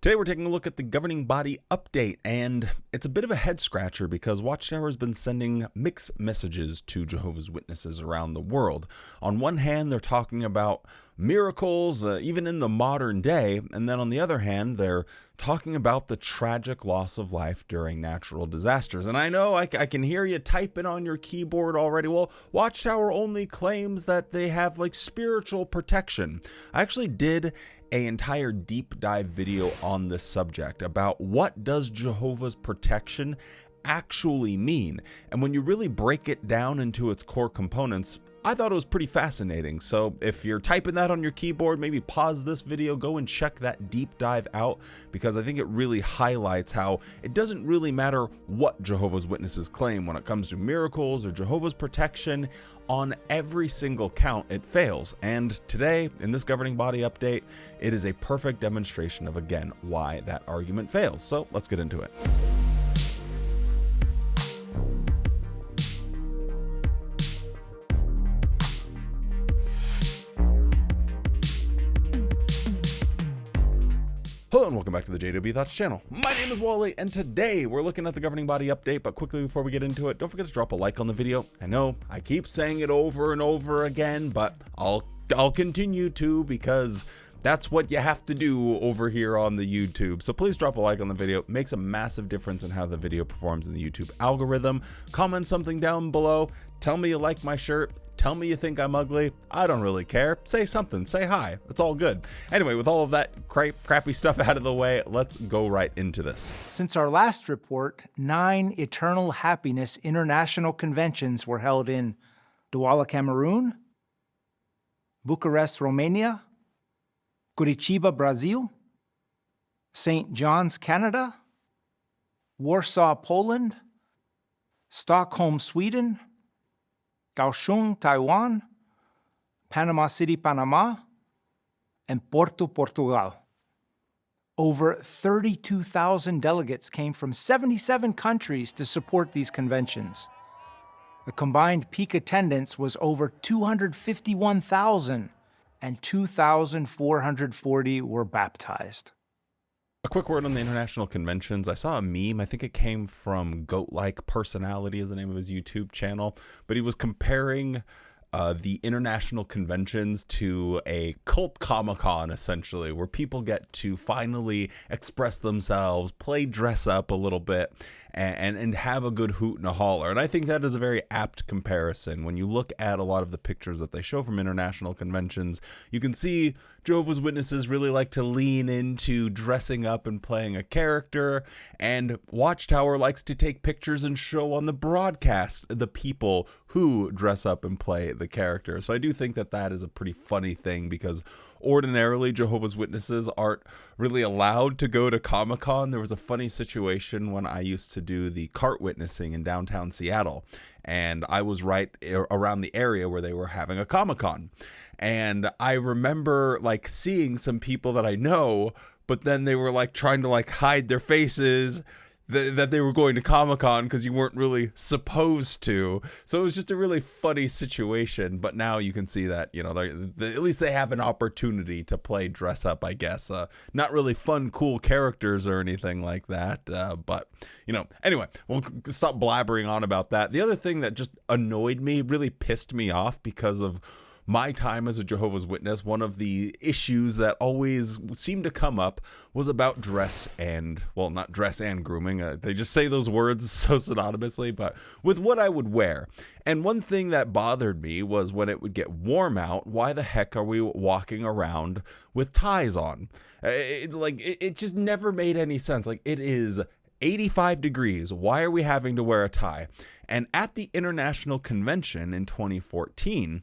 Today we're taking a look at the governing body update, and it's a bit of a head scratcher because Watchtower has been sending mixed messages to Jehovah's Witnesses around the world. On one hand, they're talking about miracles, even in the modern day, and then on the other hand, they're talking about the tragic loss of life during natural disasters. And I know I can hear you typing on your keyboard already. Well, Watchtower only claims that they have like spiritual protection. I actually did an entire deep dive video on this subject about what does Jehovah's protection actually mean. And when you really break it down into its core components, I thought it was pretty fascinating. So if you're typing that on your keyboard, maybe pause this video, go and check that deep dive out, because I think it really highlights how it doesn't really matter what Jehovah's Witnesses claim when it comes to miracles or Jehovah's protection. On every single count, it fails. And today, in this governing body update, it is a perfect demonstration of, again, why that argument fails. So let's get into it. Hello and welcome back to the JW Thoughts channel. My name is Wally, and today we're looking at the governing body update. But quickly before we get into it, don't forget to drop a like on the video. I know I keep saying it over and over again, but I'll continue to, because that's what you have to do over here on the YouTube. So please drop a like on the video. It makes a massive difference in how the video performs in the YouTube algorithm. Comment something down below. Tell me you like my shirt. Tell me you think I'm ugly. I don't really care. Say something. Say hi. It's all good. Anyway, with all of that crappy stuff out of the way, let's go right into this. Since our last report, 9 Eternal Happiness International Conventions were held in Douala, Cameroon, Bucharest, Romania, Curitiba, Brazil, St. John's, Canada, Warsaw, Poland, Stockholm, Sweden, Kaohsiung, Taiwan, Panama City, Panama, and Porto, Portugal. Over 32,000 delegates came from 77 countries to support these conventions. The combined peak attendance was over 251,000, and 2,440 were baptized. A quick word on the international conventions. I saw a meme. I think it came from Goat-like Personality is the name of his YouTube channel, but he was comparing the international conventions to a cult Comic-Con, essentially, where people get to finally express themselves, play dress up a little bit, and have a good hoot and a holler. And I think that is a very apt comparison. When you look at a lot of the pictures that they show from international conventions, you can see Jehovah's Witnesses really like to lean into dressing up and playing a character, and Watchtower likes to take pictures and show on the broadcast the people who dress up and play the character. So I do think that that is a pretty funny thing, because ordinarily Jehovah's Witnesses aren't really allowed to go to Comic-Con. There was a funny situation when I used to do the cart witnessing in downtown Seattle, and I was right around the area where they were having a Comic-Con. And I remember like seeing some people that I know, but then they were like trying to like hide their faces that they were going to Comic-Con, because you weren't really supposed to. So it was just a really funny situation. But now you can see that, you know, at least they have an opportunity to play dress up, I guess. Not really fun, cool characters or anything like that. But, you know, anyway, we'll stop blabbering on about that. The other thing that just annoyed me, really pissed me off because of my time as a Jehovah's Witness, one of the issues that always seemed to come up was about dress and, well, not dress and grooming. They just say those words so synonymously, but with what I would wear. And one thing that bothered me was when it would get warm out, why the heck are we walking around with ties on? It just never made any sense. Like, it is 85 degrees. Why are we having to wear a tie? And at the International Convention in 2014,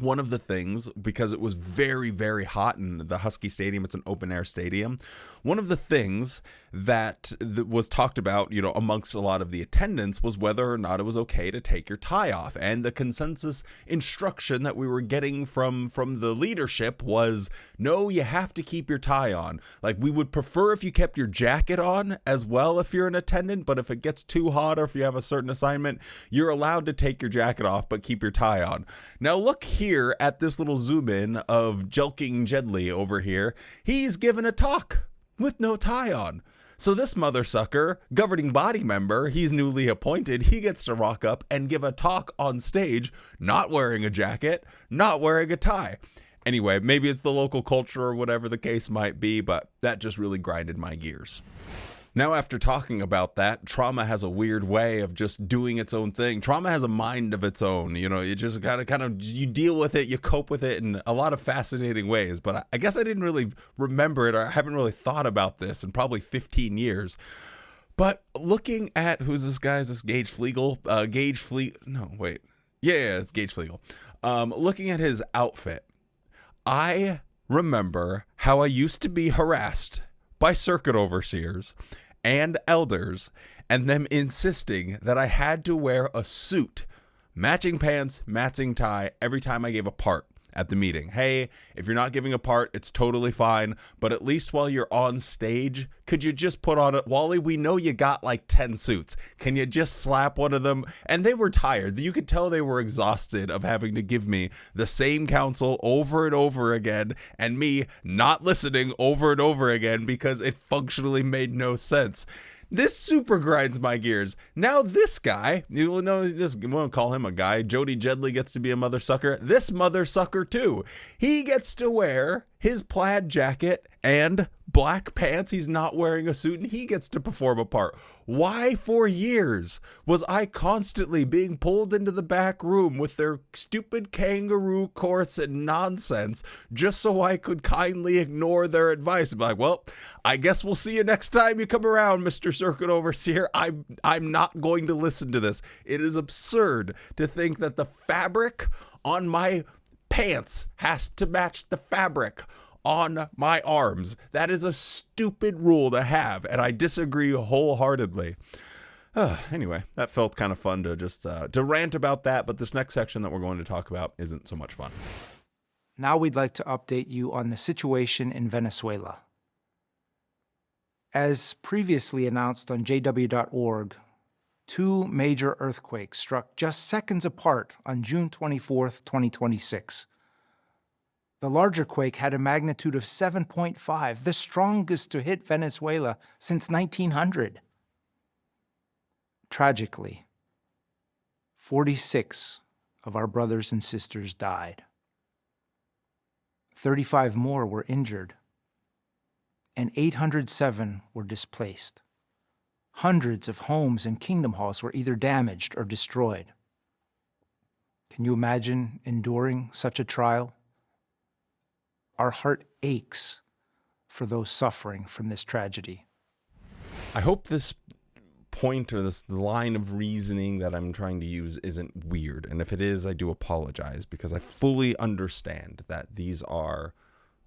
one of the things, because it was very, very hot in the Husky Stadium, it's an open air stadium, one of the things that was talked about, you know, amongst a lot of the attendants was whether or not it was okay to take your tie off. And the consensus instruction that we were getting from the leadership was, no, you have to keep your tie on. Like, we would prefer if you kept your jacket on as well if you're an attendant, but if it gets too hot or if you have a certain assignment, you're allowed to take your jacket off, but keep your tie on. Now look here at this little zoom in of Jelking Jedley over here. He's given a talk with no tie on. So this mother sucker, governing body member, he's newly appointed, he gets to rock up and give a talk on stage, not wearing a jacket, not wearing a tie. Anyway, maybe it's the local culture or whatever the case might be, but that just really grinded my gears. Now, after talking about that, trauma has a weird way of just doing its own thing. Trauma has a mind of its own. You know, you just gotta you deal with it, you cope with it in a lot of fascinating ways. But I guess I didn't really remember it, or I haven't really thought about this in probably 15 years. But looking at, who's this guy? Is this Gage Flegel? It's Gage Flegel. Looking at his outfit, I remember how I used to be harassed by circuit overseers and elders, and them insisting that I had to wear a suit, matching pants, matching tie every time I gave a part at the meeting. Hey, if you're not giving a part, it's totally fine, but at least while you're on stage, could you just put on it? Wally, we know you got like 10 suits. Can you just slap one of them? And they were tired. You could tell they were exhausted of having to give me the same counsel over and over again, and me not listening over and over again because it functionally made no sense. This super grinds my gears. Now this guy, you will know this, we won't call him a guy. Jody Jedley gets to be a mother sucker. This mother sucker too. He gets to wear his plaid jacket and black pants. He's not wearing a suit, and he gets to perform a part. Why for years was I constantly being pulled into the back room with their stupid kangaroo courts and nonsense just so I could kindly ignore their advice and be like, well, I guess we'll see you next time you come around, Mr. Circuit Overseer. I'm not going to listen to this. It is absurd to think that the fabric on my pants has to match the fabric on my arms. That is a stupid rule to have, and I disagree wholeheartedly. Anyway, that felt kind of fun to just to rant about that, but this next section that we're going to talk about isn't so much fun. Now we'd like to update you on the situation in Venezuela. As previously announced on JW.org, 2 major earthquakes struck just seconds apart on June 24th, 2026. The larger quake had a magnitude of 7.5, the strongest to hit Venezuela since 1900. Tragically, 46 of our brothers and sisters died. 35 more were injured, and 807 were displaced. Hundreds of homes and kingdom halls were either damaged or destroyed. Can you imagine enduring such a trial? Our heart aches for those suffering from this tragedy. I hope this point or this line of reasoning that I'm trying to use isn't weird. And if it is, I do apologize, because I fully understand that these are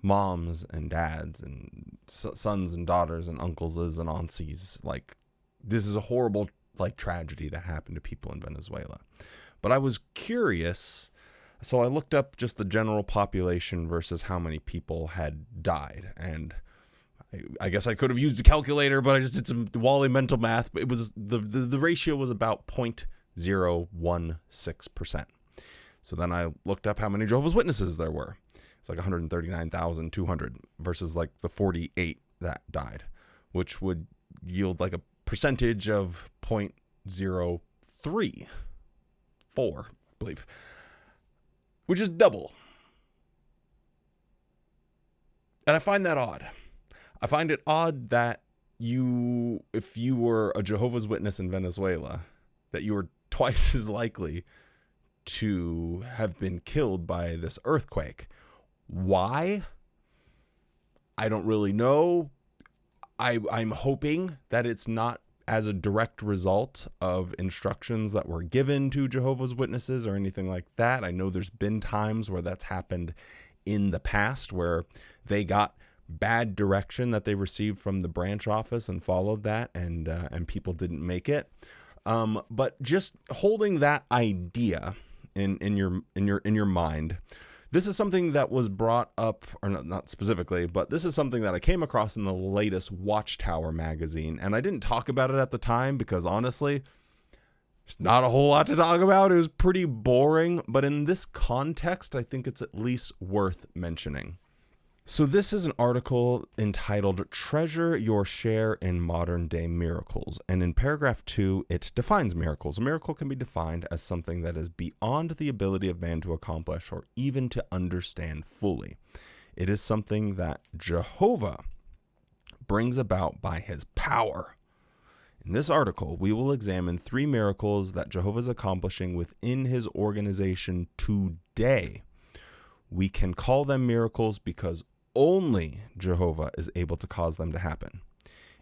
moms and dads and sons and daughters and uncles and aunties. Like, this is a horrible tragedy that happened to people in Venezuela. But I was curious. So I looked up just the general population versus how many people had died. And I guess I could have used a calculator, but I just did some Wally mental math. But it was the ratio was about 0.016%. So then I looked up how many Jehovah's Witnesses there were. It's like 139,200 versus like the 48 that died, which would yield like a percentage of 0.034, I believe, which is double. And I find that odd. I find it odd that if you were a Jehovah's Witness in Venezuela, that you were twice as likely to have been killed by this earthquake. Why? I don't really know. I'm hoping that it's not as a direct result of instructions that were given to Jehovah's Witnesses or anything like that. I know there's been times where that's happened in the past, where they got bad direction that they received from the branch office and followed that, and people didn't make it. But just holding that idea in your mind, this is something that was brought up, or not specifically, but this is something that I came across in the latest Watchtower magazine, and I didn't talk about it at the time because honestly, there's not a whole lot to talk about. It was pretty boring, but in this context, I think it's at least worth mentioning. So this is an article entitled Treasure Your Share in Modern Day Miracles. And in paragraph 2, it defines miracles. A miracle can be defined as something that is beyond the ability of man to accomplish or even to understand fully. It is something that Jehovah brings about by his power. In this article, we will examine 3 miracles that Jehovah is accomplishing within his organization today. We can call them miracles because only Jehovah is able to cause them to happen.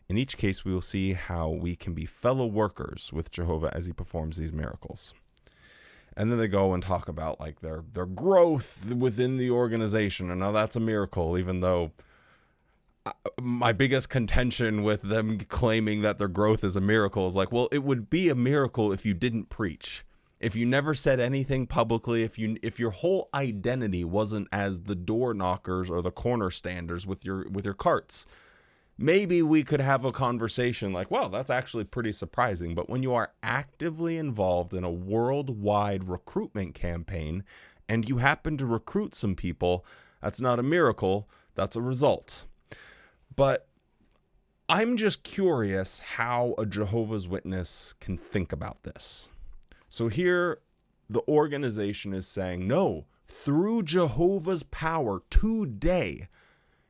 In each case, we will see how we can be fellow workers with Jehovah as he performs these miracles. And then they go and talk about like their growth within the organization. And now that's a miracle, even though my biggest contention with them claiming that their growth is a miracle is like, well, it would be a miracle if you didn't preach. If you never said anything publicly, if your whole identity wasn't as the door knockers or the corner standers with your carts, maybe we could have a conversation like, well, that's actually pretty surprising. But when you are actively involved in a worldwide recruitment campaign and you happen to recruit some people, that's not a miracle, that's a result. But I'm just curious how a Jehovah's Witness can think about this. So here, the organization is saying, no, through Jehovah's power today,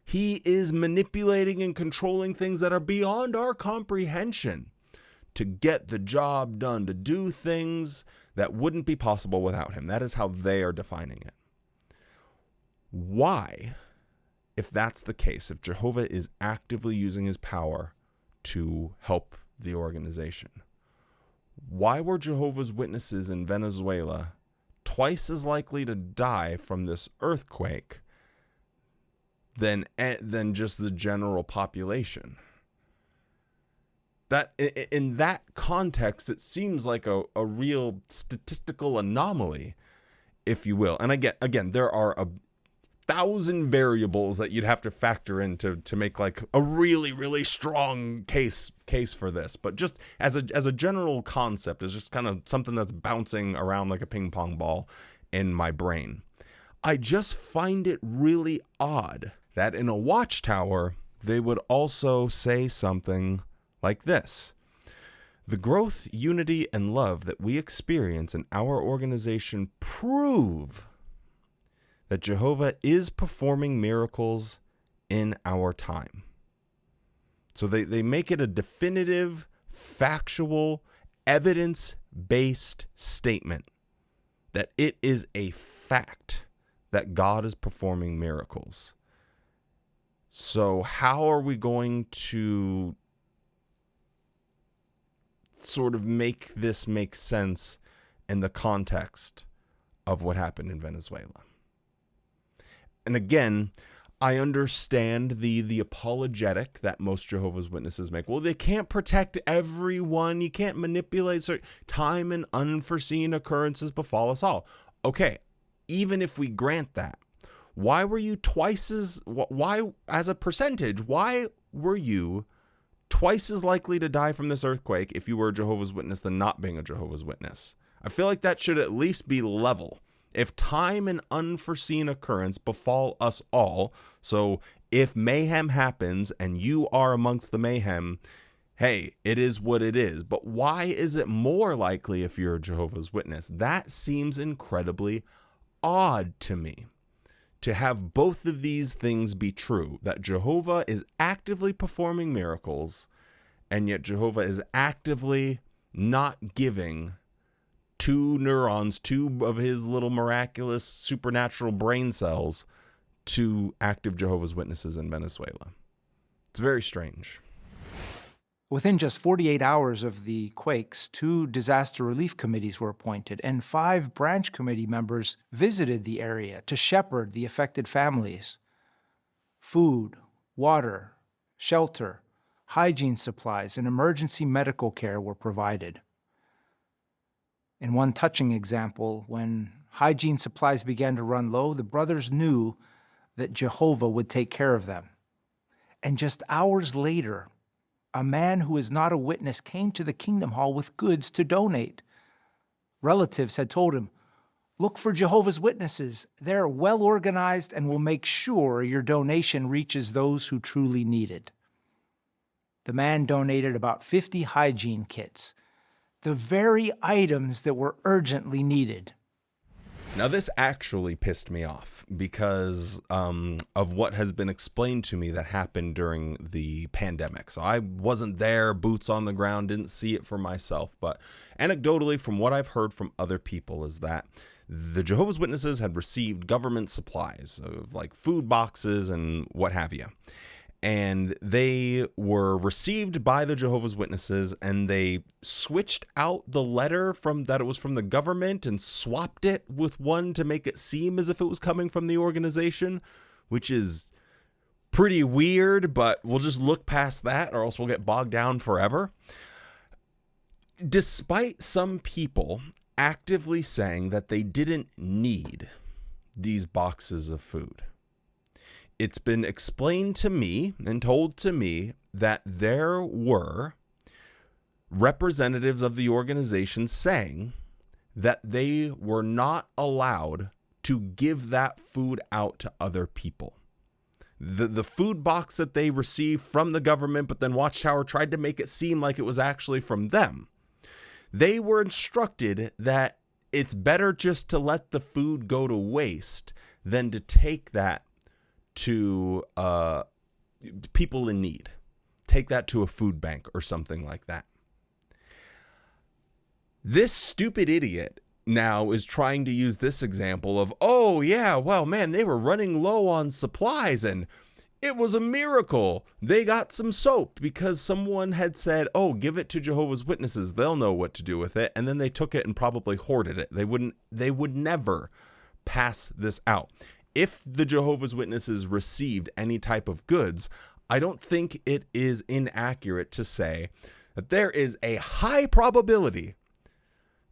he is manipulating and controlling things that are beyond our comprehension to get the job done, to do things that wouldn't be possible without him. That is how they are defining it. Why, if that's the case, if Jehovah is actively using his power to help the organization, why were Jehovah's Witnesses in Venezuela twice as likely to die from this earthquake than just the general population? That in that context, it seems like a real statistical anomaly, if you will. And again, there are 1,000 variables that you'd have to factor in to make like a really, really strong case for this. But just as a general concept, is just kind of something that's bouncing around like a ping pong ball in my brain. I just find it really odd that in a Watchtower, they would also say something like this: the growth, unity, and love that we experience in our organization prove that Jehovah is performing miracles in our time. So they make it a definitive, factual, evidence-based statement that it is a fact that God is performing miracles. So how are we going to sort of make this make sense in the context of what happened in Venezuela? And again, I understand the apologetic that most Jehovah's Witnesses make. Well, they can't protect everyone. You can't manipulate certain time, and unforeseen occurrences befall us all. Okay, even if we grant that, why were you as a percentage, why were you twice as likely to die from this earthquake if you were a Jehovah's Witness than not being a Jehovah's Witness? I feel like that should at least be level. If time and unforeseen occurrence befall us all, so if mayhem happens and you are amongst the mayhem, hey, it is what it is. But why is it more likely if you're a Jehovah's Witness? That seems incredibly odd to me, to have both of these things be true, that Jehovah is actively performing miracles, and yet Jehovah is actively not giving 2 neurons, 2 of his little miraculous supernatural brain cells to active Jehovah's Witnesses in Venezuela. It's very strange. Within just 48 hours of the quakes, 2 disaster relief committees were appointed, and 5 branch committee members visited the area to shepherd the affected families. Food, water, shelter, hygiene supplies, and emergency medical care were provided. In one touching example, when hygiene supplies began to run low, the brothers knew that Jehovah would take care of them. And just hours later, a man who is not a witness came to the Kingdom Hall with goods to donate. Relatives had told him, Look for Jehovah's Witnesses. They're well organized and will make sure your donation reaches those who truly need it. The man donated about 50 hygiene kits, the very items that were urgently needed. Now, this actually pissed me off because of what has been explained to me that happened during the pandemic. So I wasn't there, boots on the ground, didn't see it for myself. But anecdotally, from what I've heard from other people, is that the Jehovah's Witnesses had received government supplies of like food boxes and what have you. And they were received by the Jehovah's Witnesses, and they switched out the letter from that it was from the government and swapped it with one to make it seem as if it was coming from the organization, which is pretty weird, but we'll just look past that or else we'll get bogged down forever. Despite some people actively saying that they didn't need these boxes of food, it's been explained to me and told to me that there were representatives of the organization saying that they were not allowed to give that food out to other people. The food box that they received from the government, but then Watchtower tried to make it seem like it was actually from them. They were instructed that it's better just to let the food go to waste than to take that to people in need. Take that to a food bank or something like that. This stupid idiot now is trying to use this example of, oh yeah, well man, they were running low on supplies and it was a miracle. They got some soap because someone had said, oh, give it to Jehovah's Witnesses. They'll know what to do with it. And then they took it and probably hoarded it. They would never pass this out. If the Jehovah's Witnesses received any type of goods, I don't think it is inaccurate to say that there is a high probability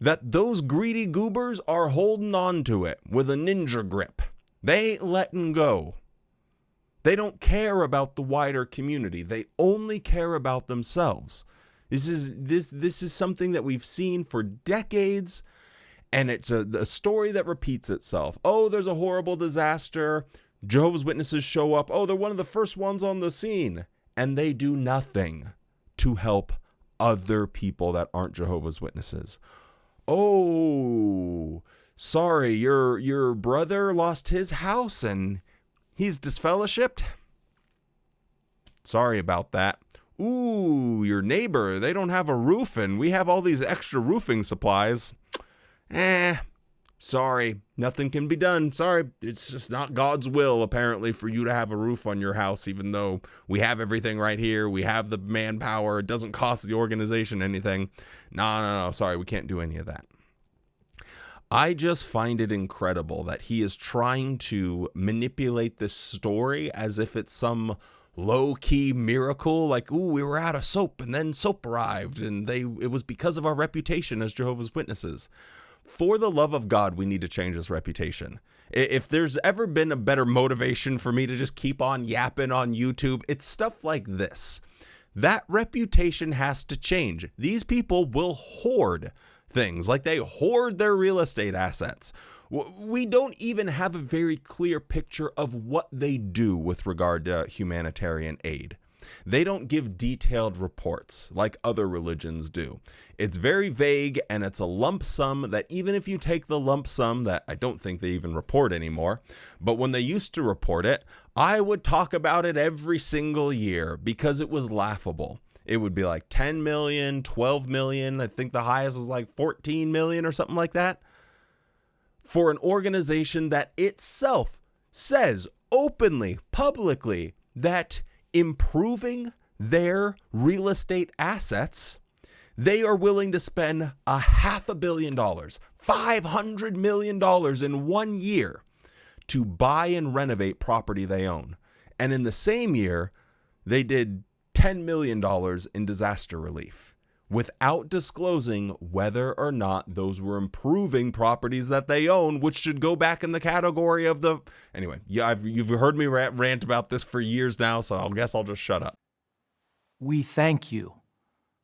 that those greedy goobers are holding on to it with a ninja grip. They ain't letting go. They don't care about the wider community. They only care about themselves. This is something that we've seen for decades. And it's a story that repeats itself. Oh, there's a horrible disaster. Jehovah's Witnesses show up. Oh, they're one of the first ones on the scene. And they do nothing to help other people that aren't Jehovah's Witnesses. Oh, sorry, your brother lost his house and he's disfellowshipped. Sorry about that. Ooh, your neighbor, they don't have a roof and we have all these extra roofing supplies. Sorry, nothing can be done. Sorry, it's just not God's will, apparently, for you to have a roof on your house, even though we have everything right here. We have the manpower. It doesn't cost the organization anything. No, sorry, we can't do any of that. I just find it incredible that he is trying to manipulate this story as if it's some low-key miracle, like, ooh, we were out of soap, and then soap arrived, and it was because of our reputation as Jehovah's Witnesses. For the love of God, we need to change this reputation. If there's ever been a better motivation for me to just keep on yapping on YouTube, it's stuff like this. That reputation has to change. These people will hoard things, like they hoard their real estate assets. We don't even have a very clear picture of what they do with regard to humanitarian aid. They don't give detailed reports like other religions do. It's very vague, and it's a lump sum that even if you take the lump sum that I don't think they even report anymore, but when they used to report it, I would talk about it every single year because it was laughable. It would be like 10 million, 12 million. I think the highest was like 14 million or something like that. For an organization that itself says openly, publicly, that improving their real estate assets, they are willing to spend $500 million, $500 million in 1 year to buy and renovate property they own. And in the same year, they did $10 million in disaster relief without disclosing whether or not those were improving properties that they own, which should go back in the category of the... Anyway, you've heard me rant about this for years now, so I guess I'll just shut up. We thank you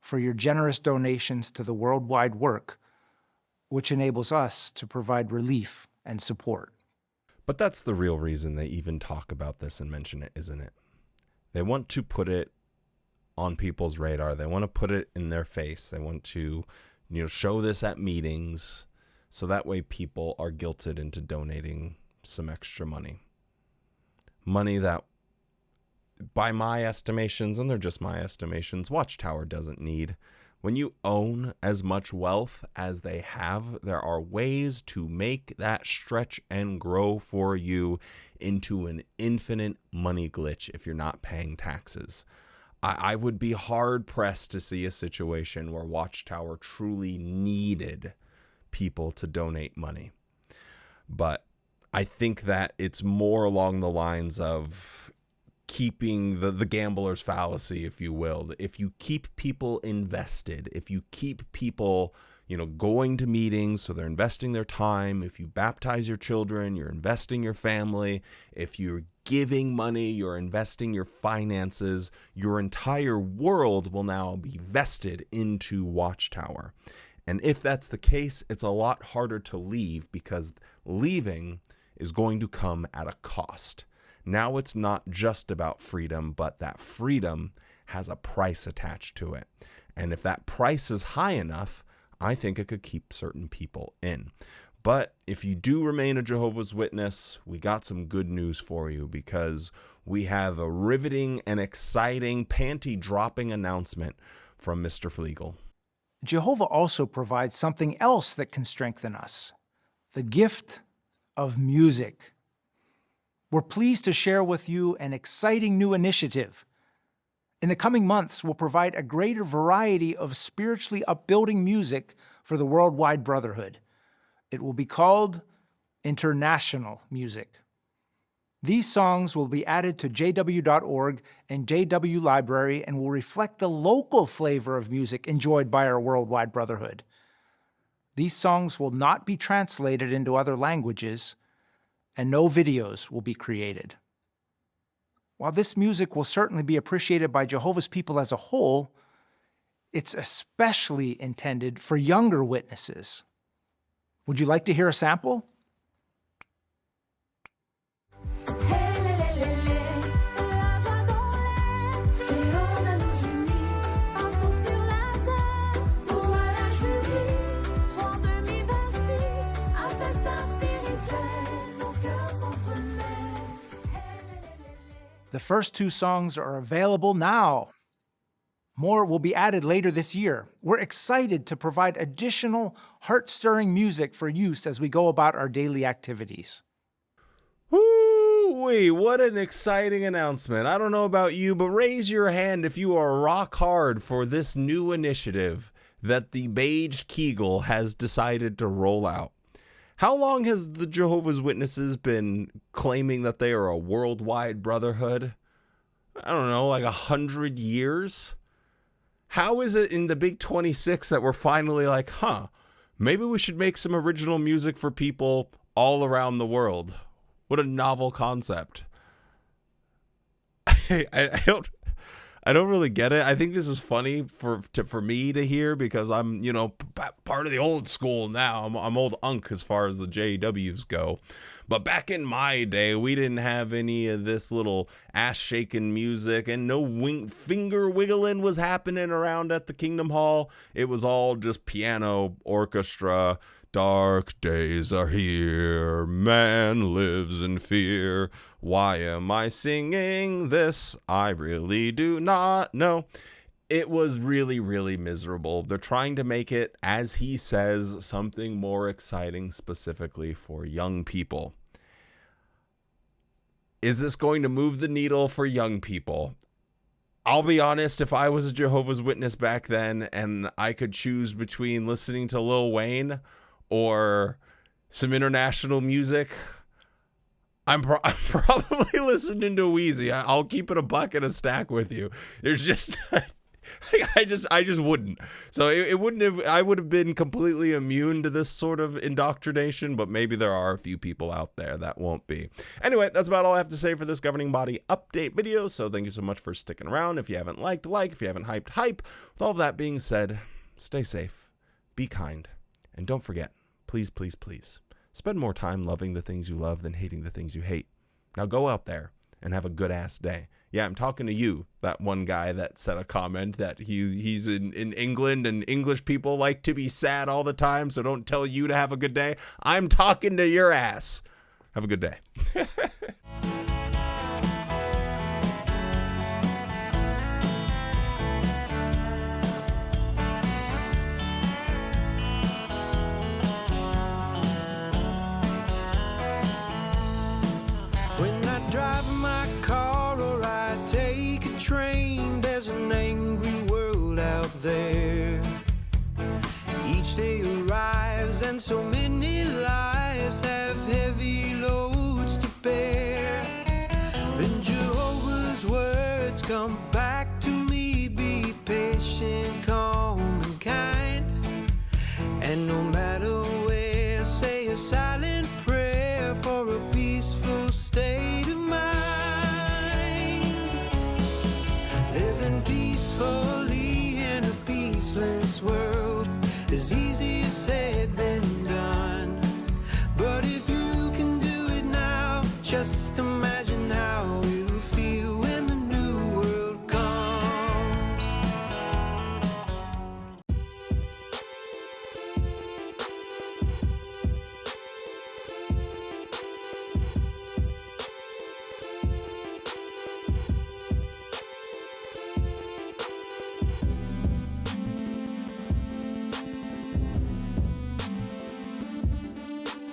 for your generous donations to the worldwide work, which enables us to provide relief and support. But that's the real reason they even talk about this and mention it, isn't it? They want to put it on people's radar. They want to put it in their face. They want to, show this at meetings so that way people are guilted into donating some extra money. Money that, by my estimations, and they're just my estimations, Watchtower doesn't need. When you own as much wealth as they have, there are ways to make that stretch and grow for you into an infinite money glitch if you're not paying taxes. I would be hard-pressed to see a situation where Watchtower truly needed people to donate money. But I think that it's more along the lines of keeping the gambler's fallacy, if you will. If you keep people invested, if you keep people, going to meetings, so they're investing their time, if you baptize your children, you're investing your family, if you're giving money, you're investing your finances, your entire world will now be vested into Watchtower. And if that's the case, it's a lot harder to leave because leaving is going to come at a cost. Now it's not just about freedom, but that freedom has a price attached to it. And if that price is high enough, I think it could keep certain people in. But if you do remain a Jehovah's Witness, we got some good news for you because we have a riveting and exciting panty-dropping announcement from Mr. Flegel. Jehovah also provides something else that can strengthen us, the gift of music. We're pleased to share with you an exciting new initiative. In the coming months, we'll provide a greater variety of spiritually upbuilding music for the worldwide brotherhood. It will be called International Music. These songs will be added to jw.org and JW Library and will reflect the local flavor of music enjoyed by our worldwide brotherhood. These songs will not be translated into other languages, and no videos will be created. While this music will certainly be appreciated by Jehovah's people as a whole, it's especially intended for younger witnesses. Would you like to hear a sample? The first two songs are available now. More will be added later this year. We're excited to provide additional heart-stirring music for use as we go about our daily activities. Woo-wee, what an exciting announcement. I don't know about you, but raise your hand if you are rock hard for this new initiative that the Beige Kegel has decided to roll out. How long has the Jehovah's Witnesses been claiming that they are a worldwide brotherhood? I don't know, like 100 years? How is it in the Big 26 that we're finally like, maybe we should make some original music for people all around the world? What a novel concept. I don't really get it. I think this is funny for me to hear because I'm, part of the old school now. I'm old unk as far as the JWs go. But back in my day, we didn't have any of this little ass-shaking music and no finger wiggling was happening around at the Kingdom Hall. It was all just piano, orchestra. Dark days are here, man lives in fear. Why am I singing this? I really do not know. It was really, really miserable. They're trying to make it, as he says, something more exciting specifically for young people. Is this going to move the needle for young people? I'll be honest, if I was a Jehovah's Witness back then and I could choose between listening to Lil Wayne or some international music, I'm probably listening to Wheezy. I'll keep it a buck and a stack with you. There's just, I just wouldn't. So it wouldn't have. I would have been completely immune to this sort of indoctrination. But maybe there are a few people out there that won't be. Anyway, that's about all I have to say for this governing body update video. So thank you so much for sticking around. If you haven't liked, like. If you haven't hyped, hype. With all of that being said, stay safe, be kind, and don't forget, please, please, please spend more time loving the things you love than hating the things you hate. Now go out there and have a good ass day. Yeah, I'm talking to you, that one guy that said a comment that he's in England and English people like to be sad all the time, so don't tell you to have a good day. I'm talking to your ass. Have a good day. When I drive my car or I take a train, there's an angry world out there. Each day arrives and so many lives have heavy loads to bear. Then Jehovah's words come back to me, be patient, calm and kind. And no matter where, say a silent prayer for a peaceful state of mind. Living peacefully in a peaceless world is easier said than done. But if you can do it now, just imagine